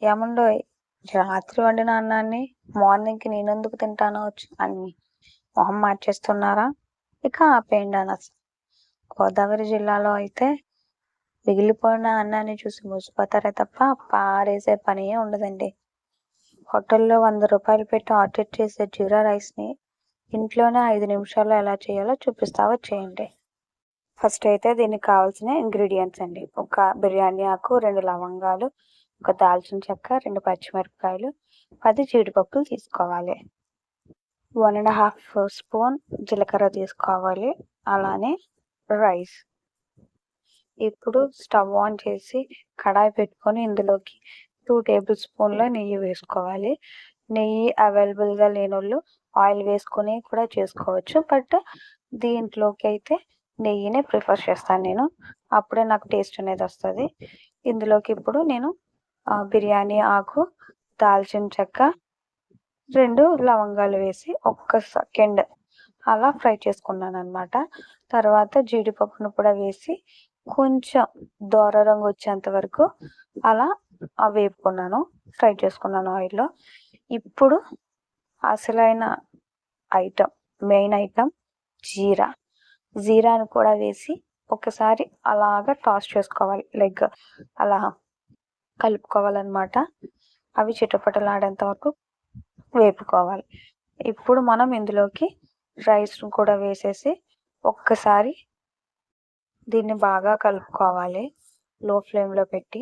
ఏమండోయ్, రాత్రి వండిన అన్నాన్ని మార్నింగ్కి నేనెందుకు తింటాను అని మొహం మార్చేస్తున్నారా? ఇక ఆపేయండి అనస్. గోదావరి జిల్లాలో అయితే మిగిలిపోయిన అన్నాన్ని చూసి మురిసిపోతారే తప్ప పారేసే పనే ఉండదండి. హోటల్లో 100 రూపాయలు పెట్టి ఆర్డర్ చేసే జీరా రైస్ని ఇంట్లోనే 5 నిమిషాల్లో ఎలా చేయాలో చూపిస్తా వచ్చేయండి. ఫస్ట్ అయితే దీనికి కావాల్సిన ఇంగ్రీడియంట్స్ అండి: ఒక బిర్యానీ ఆకు, 2 లవంగాలు, ఒక దాల్చిన చెక్క, 2 పచ్చిమిరపకాయలు, 10 జీడిపప్పులు తీసుకోవాలి. 1.5 స్పూన్ జీలకర్ర తీసుకోవాలి. అలానే రైస్. ఇప్పుడు స్టవ్ ఆన్ చేసి కడాయి పెట్టుకొని ఇందులోకి 2 టేబుల్ స్పూన్ల నెయ్యి వేసుకోవాలి. నెయ్యి అవైలబుల్గా లేని వాళ్ళు ఆయిల్ వేసుకొని కూడా చేసుకోవచ్చు, బట్ దీంట్లోకి అయితే నెయ్యినే ప్రిఫర్ చేస్తాను నేను. అప్పుడే నాకు టేస్ట్ అనేది వస్తుంది. ఇందులోకి ఇప్పుడు నేను బిర్యానీ ఆకు, దాల్చిన చెక్క, 2 లవంగాలు వేసి ఒక్క సెకండ్ అలా ఫ్రై చేసుకున్నాను అనమాట. తర్వాత జీడిపప్పును కూడా వేసి కొంచెం దోర రంగు వచ్చేంత వరకు అలా వేపుకున్నాను, ఫ్రై చేసుకున్నాను ఆయిల్లో. ఇప్పుడు అసలైన మెయిన్ ఐటమ్ జీరాను కూడా వేసి ఒకసారి అలాగా టాస్ చేసుకోవాలి, లైక్ అలా కలుపుకోవాలన్నమాట. అవి చిటపటలాడేంత వరకు వేపుకోవాలి. ఇప్పుడు మనం ఇందులోకి రైస్ కూడా వేసేసి ఒక్కసారి దీన్ని బాగా కలుపుకోవాలి లో ఫ్లేమ్లో పెట్టి.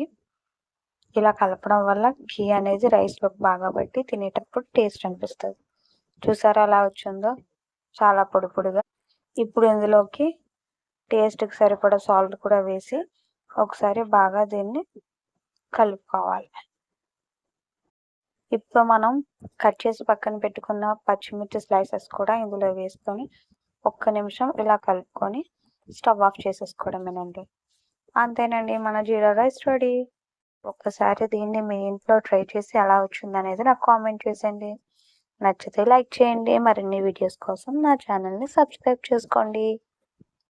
ఇలా కలపడం వల్ల ఘీ అనేది రైస్లోకి బాగా పట్టి తినేటప్పుడు టేస్ట్ అనిపిస్తుంది. చూసారా ఎలా వచ్చిందో, చాలా పొడి పొడిగా. ఇప్పుడు ఇందులోకి టేస్ట్కి సరిపడా సాల్ట్ కూడా వేసి ఒకసారి బాగా దీన్ని కలుపుకోవాలి. ఇప్పుడు మనం కట్ చేసి పక్కన పెట్టుకున్న పచ్చిమిర్చి స్లైసెస్ కూడా ఇందులో వేసుకొని ఒక్క నిమిషం ఇలా కలుపుకొని స్టవ్ ఆఫ్ చేసేసుకోవడమేనండి. అంతేనండి, మన జీరా రైస్ రెడీ. ఒక్కసారి దీన్ని మీ ఇంట్లో ట్రై చేసి ఎలా వచ్చిందనేది నాకు కామెంట్ చేసేయండి. నచ్చితే లైక్ చేయండి. మరిన్ని వీడియోస్ కోసం నా ఛానల్ని సబ్స్క్రైబ్ చేసుకోండి.